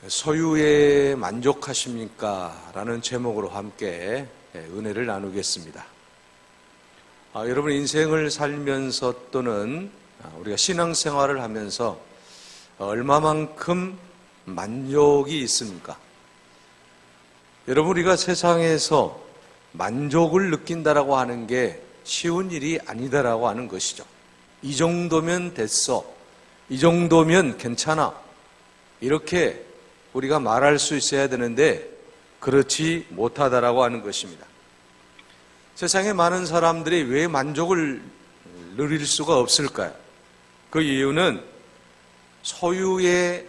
소유에 만족하십니까? 라는 제목으로 함께 은혜를 나누겠습니다. 여러분 인생을 살면서 또는 우리가 신앙생활을 하면서 얼마만큼 만족이 있습니까? 여러분 우리가 세상에서 만족을 느낀다라고 하는 게 쉬운 일이 아니다라고 하는 것이죠. 이 정도면 됐어. 이 정도면 괜찮아. 이렇게 우리가 말할 수 있어야 되는데 그렇지 못하다라고 하는 것입니다. 세상에 많은 사람들이 왜 만족을 누릴 수가 없을까요? 그 이유는 소유의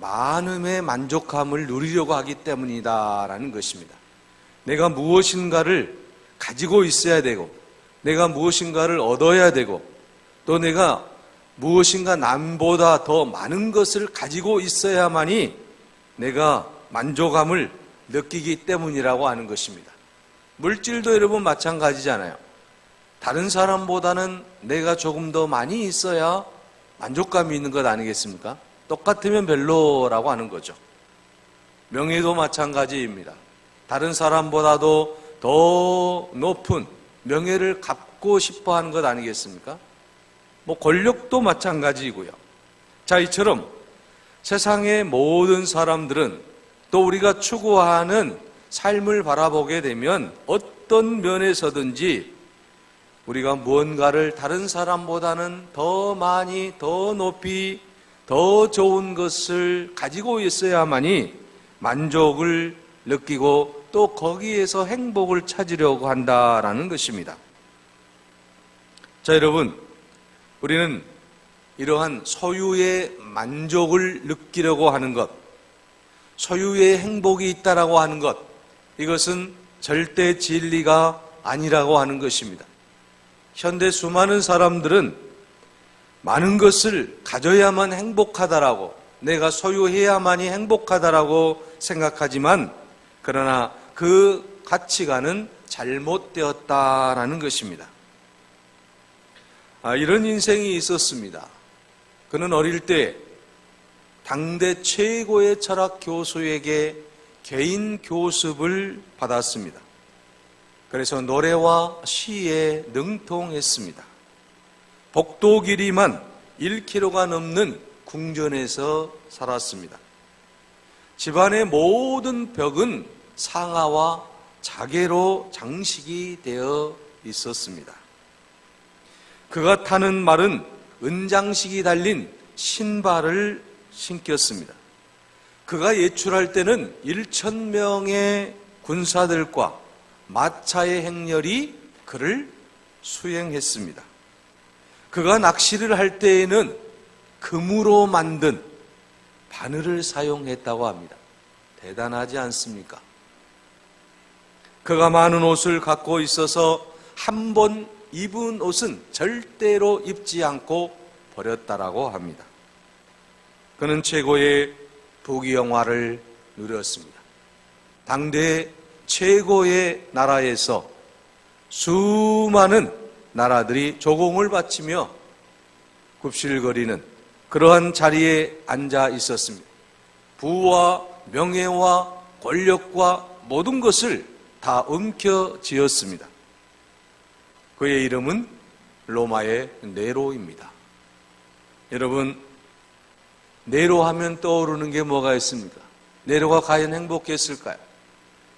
많음의 만족감을 누리려고 하기 때문이다라는 것입니다. 내가 무엇인가를 가지고 있어야 되고 내가 무엇인가를 얻어야 되고 또 내가 무엇인가 남보다 더 많은 것을 가지고 있어야만이 내가 만족감을 느끼기 때문이라고 하는 것입니다. 물질도 여러분 마찬가지잖아요. 다른 사람보다는 내가 조금 더 많이 있어야 만족감이 있는 것 아니겠습니까? 똑같으면 별로라고 하는 거죠. 명예도 마찬가지입니다. 다른 사람보다도 더 높은 명예를 갖고 싶어 하는 것 아니겠습니까? 권력도 마찬가지이고요. 자, 이처럼 세상의 모든 사람들은 또 우리가 추구하는 삶을 바라보게 되면 어떤 면에서든지 우리가 무언가를 다른 사람보다는 더 많이, 더 높이, 더 좋은 것을 가지고 있어야만이 만족을 느끼고 또 거기에서 행복을 찾으려고 한다라는 것입니다. 자, 여러분, 우리는 이러한 소유의 만족을 느끼려고 하는 것, 소유의 행복이 있다라고 하는 것, 이것은 절대 진리가 아니라고 하는 것입니다. 현대 수많은 사람들은 많은 것을 가져야만 행복하다라고, 내가 소유해야만이 행복하다라고 생각하지만 그러나 그 가치관은 잘못되었다라는 것입니다. 이런 인생이 있었습니다. 그는 어릴 때 당대 최고의 철학 교수에게 개인 교습을 받았습니다. 그래서 노래와 시에 능통했습니다. 복도 길이만 1km가 넘는 궁전에서 살았습니다. 집안의 모든 벽은 상아와 자개로 장식이 되어 있었습니다. 그가 타는 말은 은장식이 달린 신발을 신겼습니다. 그가 예출할 때는 1,000명의 군사들과 마차의 행렬이 그를 수행했습니다. 그가 낚시를 할 때에는 금으로 만든 바늘을 사용했다고 합니다. 대단하지 않습니까? 그가 많은 옷을 갖고 있어서 한 번 입은 옷은 절대로 입지 않고 버렸다라고 합니다. 그는 최고의 부귀영화를 누렸습니다. 당대 최고의 나라에서 수많은 나라들이 조공을 바치며 굽실거리는 그러한 자리에 앉아 있었습니다. 부와 명예와 권력과 모든 것을 다 움켜쥐었습니다. 그의 이름은 로마의 네로입니다. 여러분, 네로 하면 떠오르는 게 뭐가 있습니까? 네로가 과연 행복했을까요?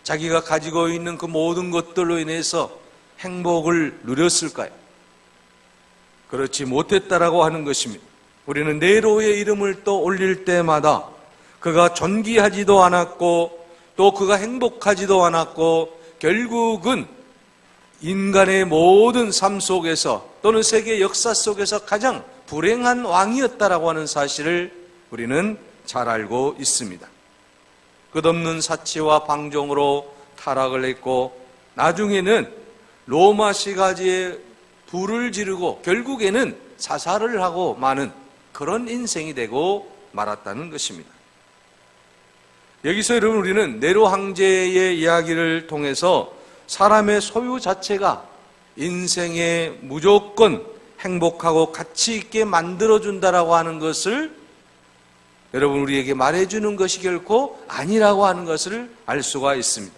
자기가 가지고 있는 그 모든 것들로 인해서 행복을 누렸을까요? 그렇지 못했다라고 하는 것입니다. 우리는 네로의 이름을 또 올릴 때마다 그가 존귀하지도 않았고 또 그가 행복하지도 않았고 결국은 인간의 모든 삶 속에서 또는 세계 역사 속에서 가장 불행한 왕이었다라고 하는 사실을 우리는 잘 알고 있습니다. 끝없는 사치와 방종으로 타락을 했고 나중에는 로마 시가지에 불을 지르고 결국에는 자살을 하고 마는 그런 인생이 되고 말았다는 것입니다. 여기서 여러분 우리는 네로 황제의 이야기를 통해서 사람의 소유 자체가 인생에 무조건 행복하고 가치 있게 만들어준다라고 하는 것을 여러분, 우리에게 말해주는 것이 결코 아니라고 하는 것을 알 수가 있습니다.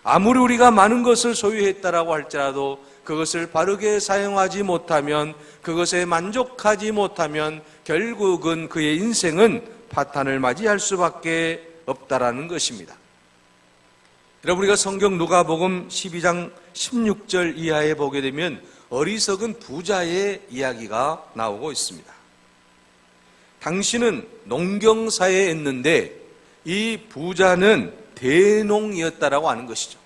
아무리 우리가 많은 것을 소유했다라고 할지라도 그것을 바르게 사용하지 못하면, 그것에 만족하지 못하면 결국은 그의 인생은 파탄을 맞이할 수밖에 없다라는 것입니다. 여러분, 우리가 성경 누가복음 12장 16절 이하에 보게 되면 어리석은 부자의 이야기가 나오고 있습니다. 당신은 농경사에 있는데 이 부자는 대농이었다라고 하는 것이죠.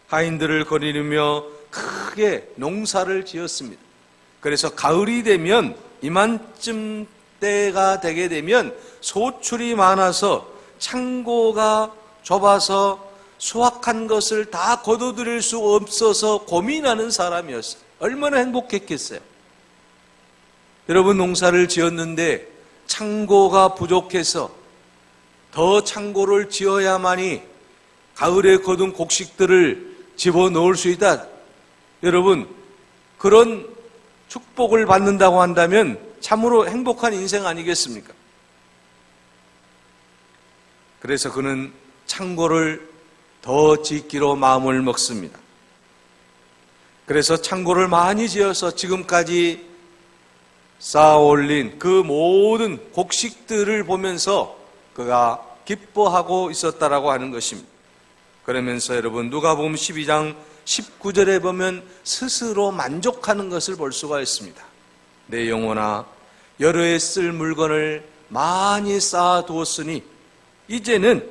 하인들을 거느리며 크게 농사를 지었습니다. 그래서 가을이 되면, 이만쯤 때가 되게 되면 소출이 많아서 창고가 좁아서 수확한 것을 다 거둬들일 수 없어서 고민하는 사람이었어요. 얼마나 행복했겠어요. 여러분, 농사를 지었는데 창고가 부족해서 더 창고를 지어야만이 가을에 거둔 곡식들을 집어넣을 수 있다. 여러분, 그런 축복을 받는다고 한다면 참으로 행복한 인생 아니겠습니까? 그래서 그는 창고를 더 짓기로 마음을 먹습니다. 그래서 창고를 많이 지어서 지금까지 쌓아올린 그 모든 곡식들을 보면서 그가 기뻐하고 있었다라고 하는 것입니다. 그러면서 여러분, 누가복음 12장 19절에 보면 스스로 만족하는 것을 볼 수가 있습니다. 내 영혼아, 여러 해 쓸 물건을 많이 쌓아두었으니 이제는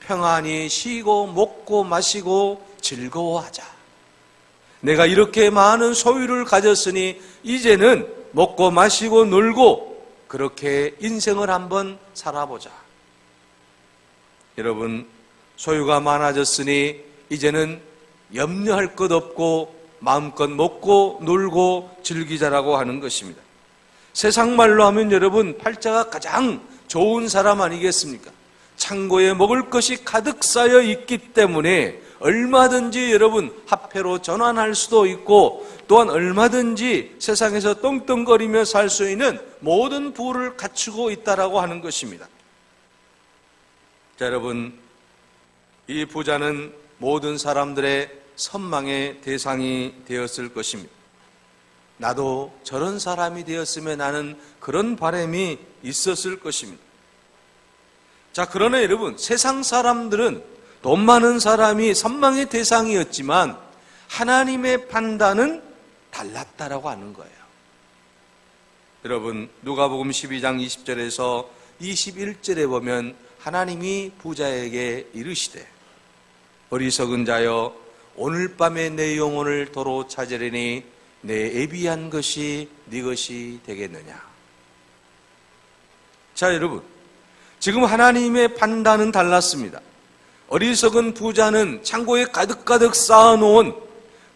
평안히 쉬고 먹고 마시고 즐거워하자. 내가 이렇게 많은 소유를 가졌으니 이제는 먹고 마시고 놀고 그렇게 인생을 한번 살아보자. 여러분, 소유가 많아졌으니 이제는 염려할 것 없고 마음껏 먹고 놀고 즐기자라고 하는 것입니다. 세상 말로 하면 여러분, 팔자가 가장 좋은 사람 아니겠습니까? 창고에 먹을 것이 가득 쌓여 있기 때문에 얼마든지 여러분 화폐로 전환할 수도 있고, 또한 얼마든지 세상에서 떵떵거리며 살 수 있는 모든 부를 갖추고 있다라고 하는 것입니다. 자, 여러분, 이 부자는 모든 사람들의 선망의 대상이 되었을 것입니다. 나도 저런 사람이 되었으면 하는 그런 바람이 있었을 것입니다. 자, 그러나 여러분, 세상 사람들은 돈 많은 사람이 선망의 대상이었지만 하나님의 판단은 달랐다라고 하는 거예요. 여러분, 누가복음 12장 20절에서 21절에 보면 하나님이 부자에게 이르시되 어리석은 자여, 오늘 밤에 내 영혼을 도로 찾으려니 내 애비한 것이 네 것이 되겠느냐. 자, 여러분, 지금 하나님의 판단은 달랐습니다. 어리석은 부자는 창고에 가득가득 쌓아놓은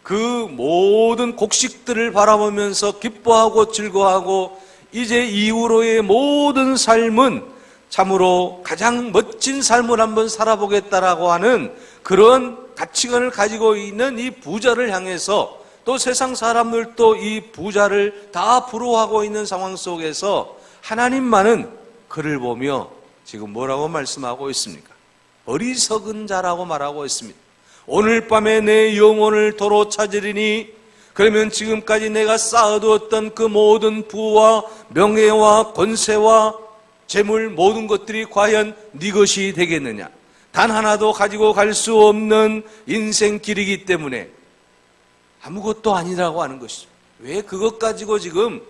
그 모든 곡식들을 바라보면서 기뻐하고 즐거워하고 이제 이후로의 모든 삶은 참으로 가장 멋진 삶을 한번 살아보겠다라고 하는 그런 가치관을 가지고 있는 이 부자를 향해서, 또 세상 사람들도 이 부자를 다 부러워하고 있는 상황 속에서 하나님만은 그를 보며 지금 뭐라고 말씀하고 있습니까? 어리석은 자라고 말하고 있습니다. 오늘 밤에 내 영혼을 도로 찾으리니, 그러면 지금까지 내가 쌓아두었던 그 모든 부와 명예와 권세와 재물, 모든 것들이 과연 네 것이 되겠느냐? 단 하나도 가지고 갈 수 없는 인생길이기 때문에 아무것도 아니라고 하는 것이죠. 왜 그것 가지고 지금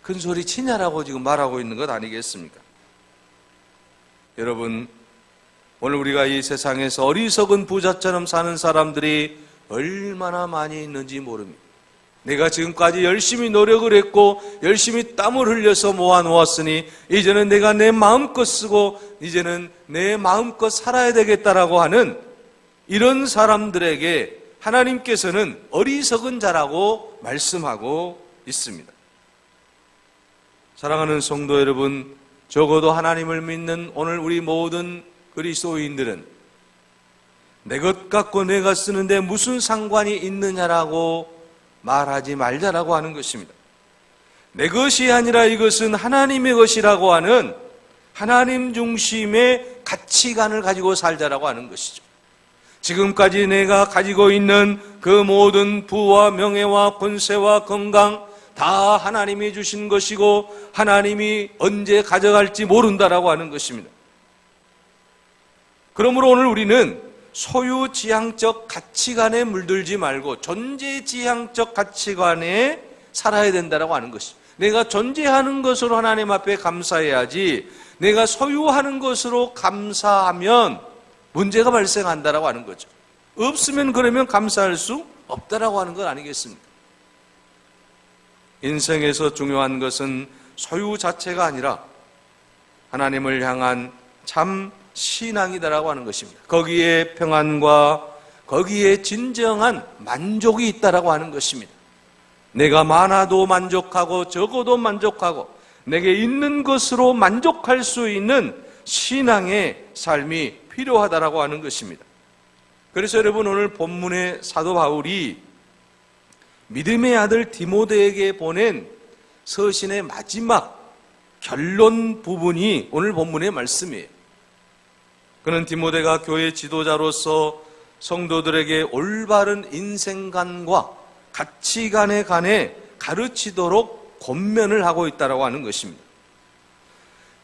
큰 소리 치냐라고 지금 말하고 있는 것 아니겠습니까? 여러분, 오늘 우리가 이 세상에서 어리석은 부자처럼 사는 사람들이 얼마나 많이 있는지 모릅니다. 내가 지금까지 열심히 노력을 했고 열심히 땀을 흘려서 모아놓았으니 이제는 내가 내 마음껏 쓰고 이제는 내 마음껏 살아야 되겠다라고 하는 이런 사람들에게 하나님께서는 어리석은 자라고 말씀하고 있습니다. 사랑하는 성도 여러분, 적어도 하나님을 믿는 오늘 우리 모든 그리스도인들은 내 것 갖고 내가 쓰는데 무슨 상관이 있느냐라고 말하지 말자라고 하는 것입니다. 내 것이 아니라 이것은 하나님의 것이라고 하는 하나님 중심의 가치관을 가지고 살자라고 하는 것이죠. 지금까지 내가 가지고 있는 그 모든 부와 명예와 권세와 건강 다 하나님이 주신 것이고 하나님이 언제 가져갈지 모른다라고 하는 것입니다. 그러므로 오늘 우리는 소유지향적 가치관에 물들지 말고 존재지향적 가치관에 살아야 된다라고 하는 것이죠. 내가 존재하는 것으로 하나님 앞에 감사해야지 내가 소유하는 것으로 감사하면 문제가 발생한다라고 하는 거죠. 없으면 그러면 감사할 수 없다라고 하는 것 아니겠습니까? 인생에서 중요한 것은 소유 자체가 아니라 하나님을 향한 참 신앙이다라고 하는 것입니다. 거기에 평안과 거기에 진정한 만족이 있다라고 하는 것입니다. 내가 많아도 만족하고 적어도 만족하고 내게 있는 것으로 만족할 수 있는 신앙의 삶이 필요하다라고 하는 것입니다. 그래서 여러분 오늘 본문의 사도 바울이 믿음의 아들 디모데에게 보낸 서신의 마지막 결론 부분이 오늘 본문의 말씀이에요. 그는 디모데가 교회 지도자로서 성도들에게 올바른 인생관과 가치관에 관해 가르치도록 권면을 하고 있다고 하는 것입니다.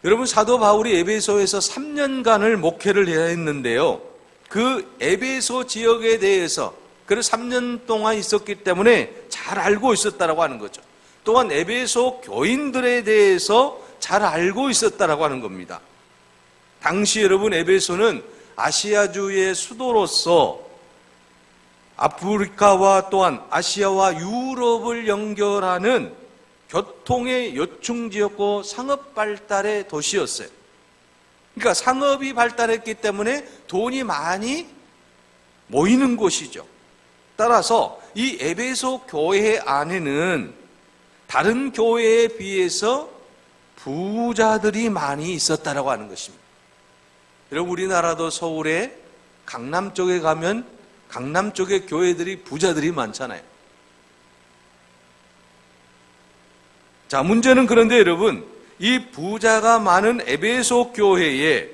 여러분 사도 바울이 에베소에서 3년간을 목회를 해야 했는데요. 그 에베소 지역에 대해서 그래서 3년 동안 있었기 때문에 잘 알고 있었다고 하는 거죠. 또한 에베소 교인들에 대해서 잘 알고 있었다고 하는 겁니다. 당시 여러분 에베소는 아시아주의 수도로서 아프리카와 또한 아시아와 유럽을 연결하는 교통의 요충지였고 상업 발달의 도시였어요. 그러니까 상업이 발달했기 때문에 돈이 많이 모이는 곳이죠. 따라서 이 에베소 교회 안에는 다른 교회에 비해서 부자들이 많이 있었다라고 하는 것입니다. 여러분 우리나라도 서울에 강남 쪽에 가면 강남 쪽에 교회들이 부자들이 많잖아요. 자, 문제는 그런데 여러분 이 부자가 많은 에베소 교회에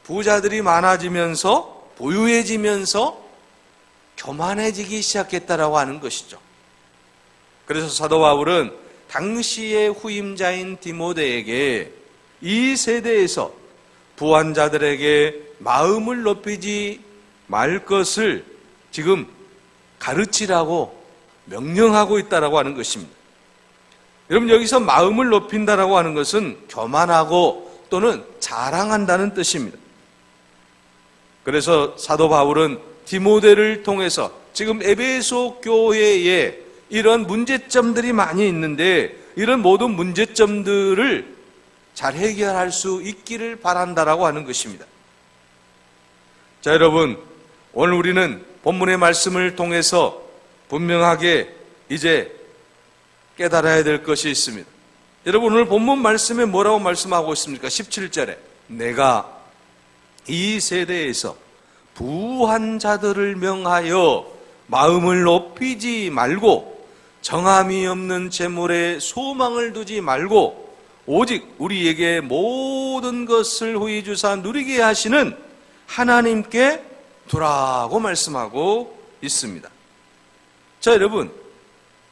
부자들이 많아지면서 부유해지면서 교만해지기 시작했다라고 하는 것이죠. 그래서 사도 바울은 당시의 후임자인 디모데에게 이 세대에서 부한 자들에게 마음을 높이지 말 것을 지금 가르치라고 명령하고 있다라고 하는 것입니다. 여러분 여기서 마음을 높인다라고 하는 것은 교만하고 또는 자랑한다는 뜻입니다. 그래서 사도 바울은 디모데를 통해서 지금 에베소 교회에 이런 문제점들이 많이 있는데 이런 모든 문제점들을 잘 해결할 수 있기를 바란다라고 하는 것입니다. 자, 여러분 오늘 우리는 본문의 말씀을 통해서 분명하게 이제 깨달아야 될 것이 있습니다. 여러분 오늘 본문 말씀에 뭐라고 말씀하고 있습니까? 17절에 내가 이 세대에서 부한 자들을 명하여 마음을 높이지 말고 정함이 없는 재물에 소망을 두지 말고 오직 우리에게 모든 것을 후히 주사 누리게 하시는 하나님께 두라고 말씀하고 있습니다. 자, 여러분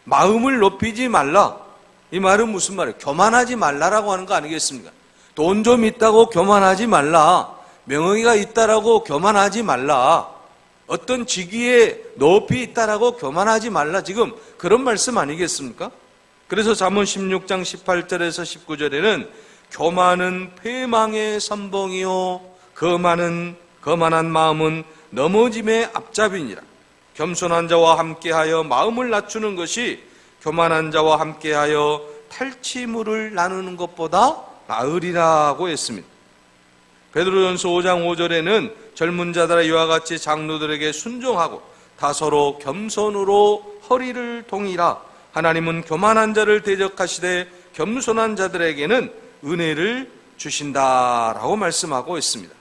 마음을 높이지 말라. 이 말은 무슨 말이에요? 교만하지 말라라고 하는 거 아니겠습니까? 돈 좀 있다고 교만하지 말라. 명예가 있다라고 교만하지 말라. 어떤 직위에 높이 있다라고 교만하지 말라. 지금 그런 말씀 아니겠습니까? 그래서 잠언 16장 18절에서 19절에는 교만은 패망의 선봉이요 거만한 마음은 넘어짐의 앞잡이니라. 겸손한 자와 함께하여 마음을 낮추는 것이 교만한 자와 함께하여 탈취물을 나누는 것보다 나으리라고 했습니다. 베드로전서 5장 5절에는 젊은 자들아 이와 같이 장로들에게 순종하고 다서로 겸손으로 허리를 동이라. 하나님은 교만한 자를 대적하시되 겸손한 자들에게는 은혜를 주신다라고 말씀하고 있습니다.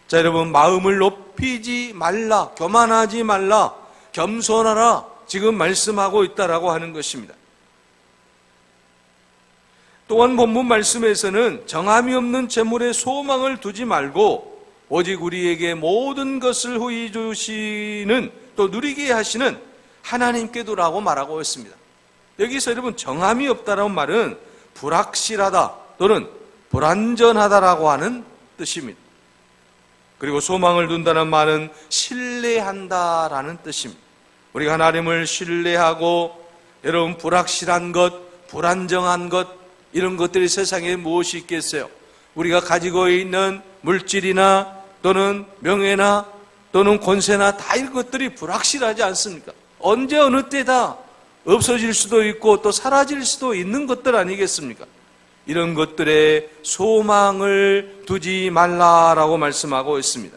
자, 여러분 마음을 높이지 말라, 교만하지 말라, 겸손하라 지금 말씀하고 있다라고 하는 것입니다. 또한 본문 말씀에서는 정함이 없는 재물에 소망을 두지 말고 오직 우리에게 모든 것을 후히 주시는, 또 누리게 하시는 하나님께 두라고 말하고 있습니다. 여기서 여러분, 정함이 없다라는 말은 불확실하다 또는 불안전하다라고 하는 뜻입니다. 그리고 소망을 둔다는 말은 신뢰한다라는 뜻입니다. 우리가 하나님을 신뢰하고, 여러분, 불확실한 것, 불안정한 것, 이런 것들이 세상에 무엇이 있겠어요? 우리가 가지고 있는 물질이나 또는 명예나 또는 권세나 다 이런 것들이 불확실하지 않습니까? 언제 어느 때다 없어질 수도 있고 또 사라질 수도 있는 것들 아니겠습니까? 이런 것들에 소망을 두지 말라라고 말씀하고 있습니다.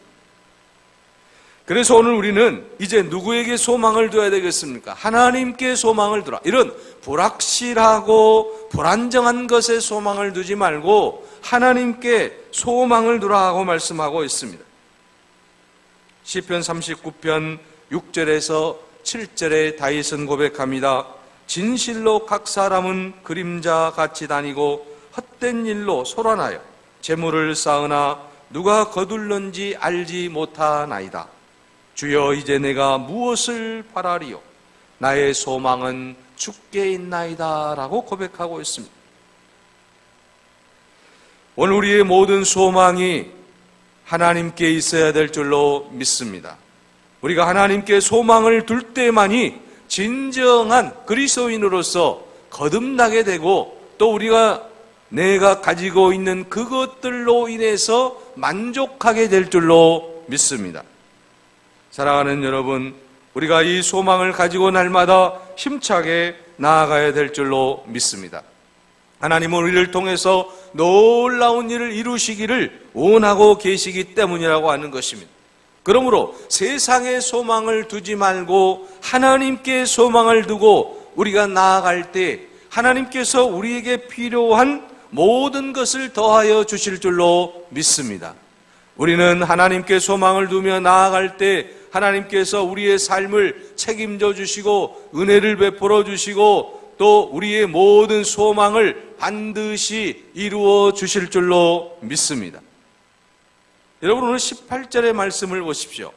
그래서 오늘 우리는 이제 누구에게 소망을 둬야 되겠습니까? 하나님께 소망을 두라. 이런 불확실하고 불안정한 것에 소망을 두지 말고 하나님께 소망을 두라고 말씀하고 있습니다. 시편 39편 6절에서 7절에 다윗은 고백합니다. 진실로 각 사람은 그림자 같이 다니고 헛된 일로 소란하여 재물을 쌓으나 누가 거둘는지 알지 못하나이다. 주여, 이제 내가 무엇을 바라리요? 나의 소망은 주께 있나이다 라고 고백하고 있습니다. 오늘 우리의 모든 소망이 하나님께 있어야 될 줄로 믿습니다. 우리가 하나님께 소망을 둘 때만이 진정한 그리스도인으로서 거듭나게 되고, 또 우리가 내가 가지고 있는 그것들로 인해서 만족하게 될 줄로 믿습니다. 사랑하는 여러분, 우리가 이 소망을 가지고 날마다 힘차게 나아가야 될 줄로 믿습니다. 하나님은 우리를 통해서 놀라운 일을 이루시기를 원하고 계시기 때문이라고 하는 것입니다. 그러므로 세상에 소망을 두지 말고 하나님께 소망을 두고 우리가 나아갈 때 하나님께서 우리에게 필요한 모든 것을 더하여 주실 줄로 믿습니다. 우리는 하나님께 소망을 두며 나아갈 때 하나님께서 우리의 삶을 책임져 주시고 은혜를 베풀어 주시고 또 우리의 모든 소망을 반드시 이루어 주실 줄로 믿습니다. 여러분, 오늘 18절의 말씀을 보십시오.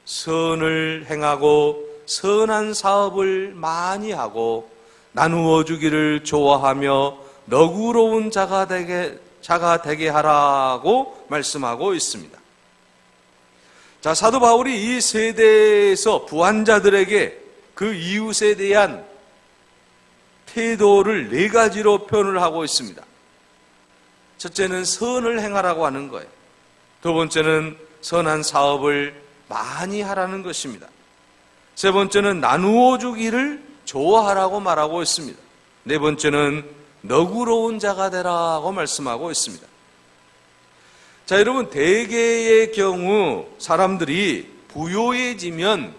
선을 행하고 선한 사업을 많이 하고 나누어 주기를 좋아하며 너그러운 자가 되게 하라고 말씀하고 있습니다. 자, 사도 바울이 이 세대에서 부한자들에게 그 이웃에 대한 태도를 네 가지로 표현을 하고 있습니다. 첫째는 선을 행하라고 하는 거예요. 두 번째는 선한 사업을 많이 하라는 것입니다. 세 번째는 나누어 주기를 좋아하라고 말하고 있습니다. 네 번째는 너그러운 자가 되라고 말씀하고 있습니다. 자, 여러분, 대개의 경우 사람들이 부유해지면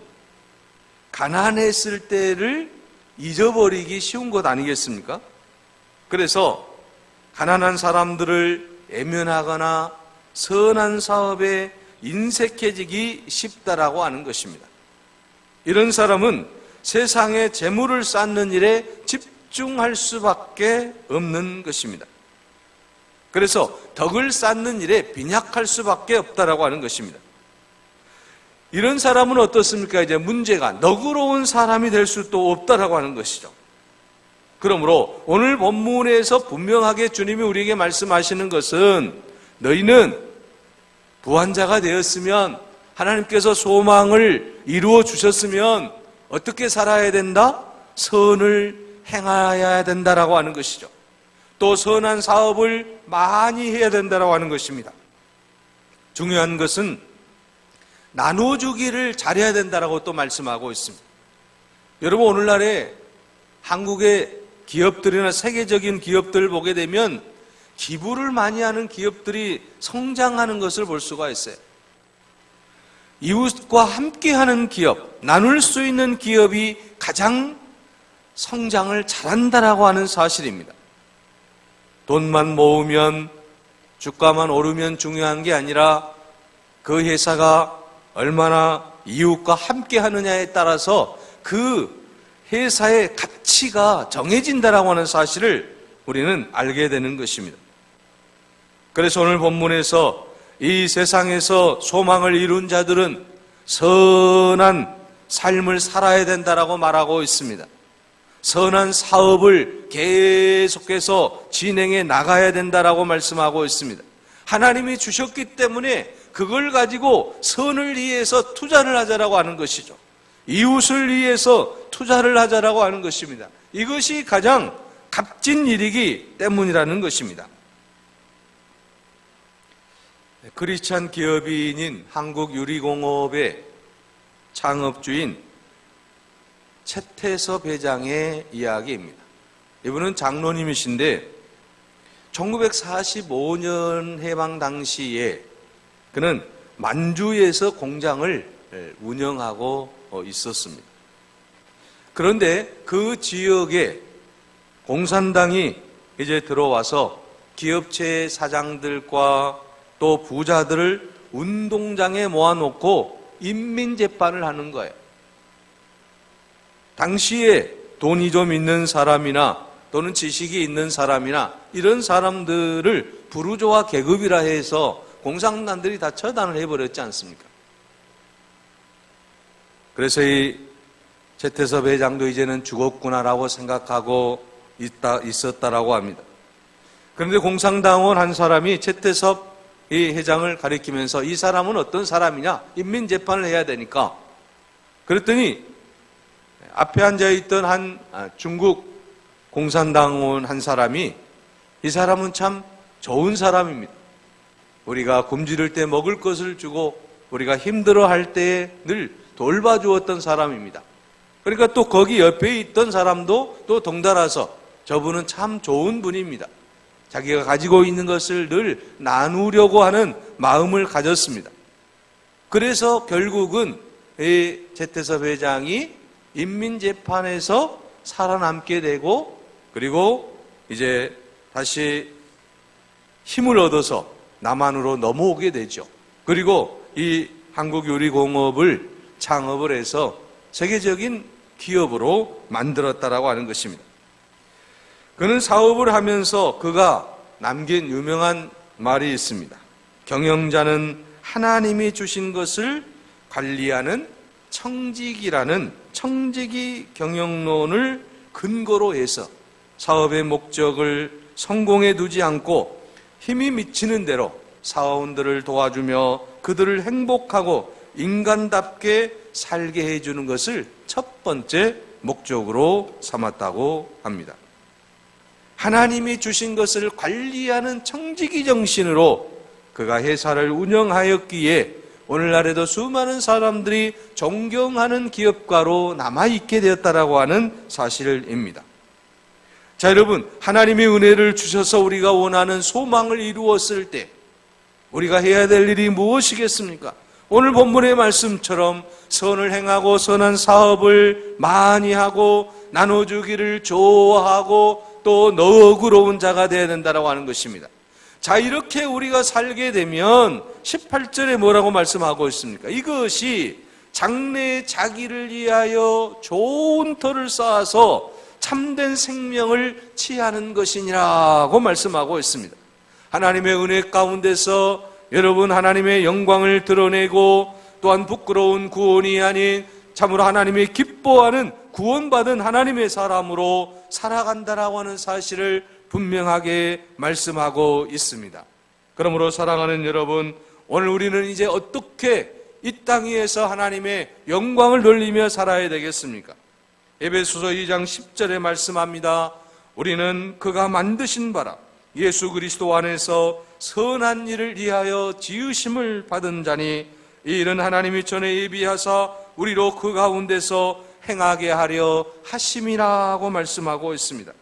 가난했을 때를 잊어버리기 쉬운 것 아니겠습니까? 그래서 가난한 사람들을 애면하거나 선한 사업에 인색해지기 쉽다라고 하는 것입니다. 이런 사람은 세상에 재물을 쌓는 일에 집중할 수밖에 없는 것입니다. 그래서 덕을 쌓는 일에 빈약할 수밖에 없다라고 하는 것입니다. 이런 사람은 어떻습니까? 이제 문제가 너그러운 사람이 될 수도 없다라고 하는 것이죠. 그러므로 오늘 본문에서 분명하게 주님이 우리에게 말씀하시는 것은 너희는 부한자가 되었으면 하나님께서 소망을 이루어 주셨으면 어떻게 살아야 된다? 선을 행해야 된다라고 하는 것이죠. 또 선한 사업을 많이 해야 된다라고 하는 것입니다. 중요한 것은 나눠주기를 잘해야 된다라고 또 말씀하고 있습니다. 여러분, 오늘날에 한국의 기업들이나 세계적인 기업들을 보게 되면 기부를 많이 하는 기업들이 성장하는 것을 볼 수가 있어요. 이웃과 함께하는 기업, 나눌 수 있는 기업이 가장 성장을 잘한다라고 하는 사실입니다. 돈만 모으면, 주가만 오르면 중요한 게 아니라 그 회사가 얼마나 이웃과 함께 하느냐에 따라서 그 회사의 가치가 정해진다라고 하는 사실을 우리는 알게 되는 것입니다. 그래서 오늘 본문에서 이 세상에서 소망을 이룬 자들은 선한 삶을 살아야 된다라고 말하고 있습니다. 선한 사업을 계속해서 진행해 나가야 된다라고 말씀하고 있습니다. 하나님이 주셨기 때문에 그걸 가지고 선을 위해서 투자를 하자라고 하는 것이죠. 이웃을 위해서 투자를 하자라고 하는 것입니다. 이것이 가장 값진 일이기 때문이라는 것입니다. 크리스찬 기업인인 한국유리공업의 창업주인 최태섭 회장의 이야기입니다. 이분은 장로님이신데 1945년 해방 당시에 그는 만주에서 공장을 운영하고 있었습니다. 그런데 그 지역에 공산당이 이제 들어와서 기업체 사장들과 또 부자들을 운동장에 모아놓고 인민재판을 하는 거예요. 당시에 돈이 좀 있는 사람이나 또는 지식이 있는 사람이나 이런 사람들을 부르조아 계급이라 해서 공산당들이 다 처단을 해버렸지 않습니까? 그래서 이 최태섭 회장도 이제는 죽었구나라고 생각하고 있었다라고 합니다. 그런데 공산당원 한 사람이 최태섭 이 회장을 가리키면서 이 사람은 어떤 사람이냐? 인민재판을 해야 되니까. 그랬더니 앞에 앉아있던 한 중국 공산당원 한 사람이 이 사람은 참 좋은 사람입니다. 우리가 굶주릴 때 먹을 것을 주고 우리가 힘들어할 때에 늘 돌봐주었던 사람입니다. 그러니까 또 거기 옆에 있던 사람도 또 덩달아서 저분은 참 좋은 분입니다. 자기가 가지고 있는 것을 늘 나누려고 하는 마음을 가졌습니다. 그래서 결국은 이 최태섭 회장이 인민재판에서 살아남게 되고 그리고 이제 다시 힘을 얻어서 남한으로 넘어오게 되죠. 그리고 이 한국유리공업을 창업을 해서 세계적인 기업으로 만들었다라고 하는 것입니다. 그는 사업을 하면서 그가 남긴 유명한 말이 있습니다. 경영자는 하나님이 주신 것을 관리하는 청지기라는 청지기 경영론을 근거로 해서 사업의 목적을 성공에 두지 않고 힘이 미치는 대로 사원들을 도와주며 그들을 행복하고 인간답게 살게 해주는 것을 첫 번째 목적으로 삼았다고 합니다. 하나님이 주신 것을 관리하는 청지기 정신으로 그가 회사를 운영하였기에 오늘날에도 수많은 사람들이 존경하는 기업가로 남아있게 되었다라고 하는 사실입니다. 자, 여러분, 하나님의 은혜를 주셔서 우리가 원하는 소망을 이루었을 때 우리가 해야 될 일이 무엇이겠습니까? 오늘 본문의 말씀처럼 선을 행하고 선한 사업을 많이 하고 나눠주기를 좋아하고 또 너그러운 자가 되어야 된다고 하는 것입니다. 자, 이렇게 우리가 살게 되면 18절에 뭐라고 말씀하고 있습니까? 이것이 장래의 자기를 위하여 좋은 터를 쌓아서 참된 생명을 취하는 것이니라고 말씀하고 있습니다. 하나님의 은혜 가운데서 여러분 하나님의 영광을 드러내고 또한 부끄러운 구원이 아닌 참으로 하나님이 기뻐하는 구원받은 하나님의 사람으로 살아간다라고 하는 사실을 분명하게 말씀하고 있습니다. 그러므로 사랑하는 여러분, 오늘 우리는 이제 어떻게 이 땅 위에서 하나님의 영광을 돌리며 살아야 되겠습니까? 에베소서 2장 10절에 말씀합니다. 우리는 그가 만드신 바라 예수 그리스도 안에서 선한 일을 위하여 지으심을 받은 자니 이 일은 하나님이 전에 예비하사 우리로 그 가운데서 행하게 하려 하심이라고 말씀하고 있습니다.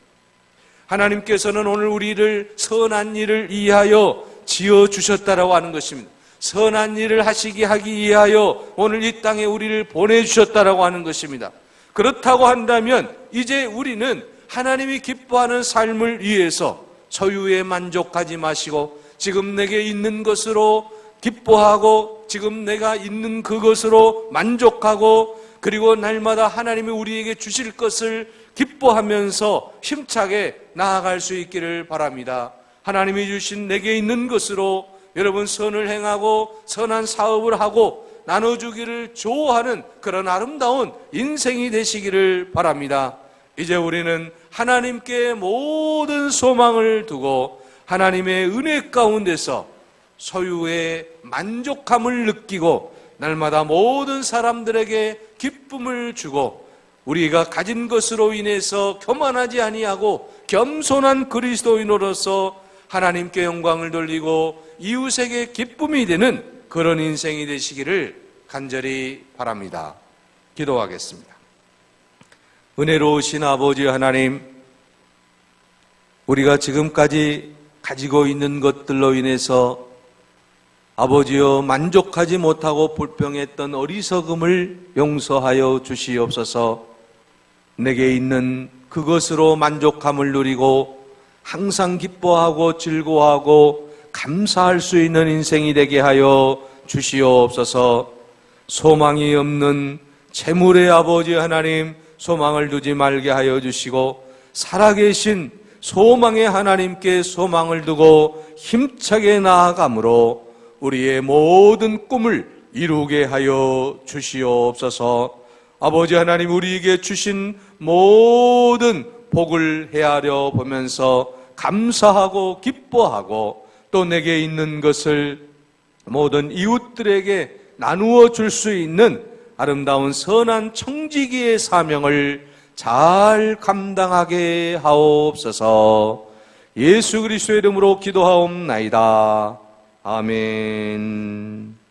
하나님께서는 오늘 우리를 선한 일을 위하여 지어주셨다라고 하는 것입니다. 선한 일을 하기 위하여 오늘 이 땅에 우리를 보내주셨다라고 하는 것입니다. 그렇다고 한다면 이제 우리는 하나님이 기뻐하는 삶을 위해서 소유에 만족하지 마시고 지금 내게 있는 것으로 기뻐하고 지금 내가 있는 그것으로 만족하고 그리고 날마다 하나님이 우리에게 주실 것을 기뻐하면서 힘차게 나아갈 수 있기를 바랍니다. 하나님이 주신 내게 있는 것으로 여러분 선을 행하고 선한 사업을 하고 나눠주기를 좋아하는 그런 아름다운 인생이 되시기를 바랍니다. 이제 우리는 하나님께 모든 소망을 두고 하나님의 은혜 가운데서 소유의 만족함을 느끼고 날마다 모든 사람들에게 기쁨을 주고 우리가 가진 것으로 인해서 교만하지 아니하고 겸손한 그리스도인으로서 하나님께 영광을 돌리고 이웃에게 기쁨이 되는 그런 인생이 되시기를 간절히 바랍니다. 기도하겠습니다. 은혜로우신 아버지 하나님, 우리가 지금까지 가지고 있는 것들로 인해서 아버지여 만족하지 못하고 불평했던 어리석음을 용서하여 주시옵소서. 내게 있는 그것으로 만족함을 누리고 항상 기뻐하고 즐거워하고 감사할 수 있는 인생이 되게 하여 주시옵소서. 소망이 없는 재물의 아버지 하나님, 소망을 두지 말게 하여 주시고 살아계신 소망의 하나님께 소망을 두고 힘차게 나아감으로 우리의 모든 꿈을 이루게 하여 주시옵소서. 아버지 하나님, 우리에게 주신 모든 복을 헤아려 보면서 감사하고 기뻐하고 또 내게 있는 것을 모든 이웃들에게 나누어 줄 수 있는 아름다운 선한 청지기의 사명을 잘 감당하게 하옵소서. 예수 그리스도의 이름으로 기도하옵나이다. 아멘.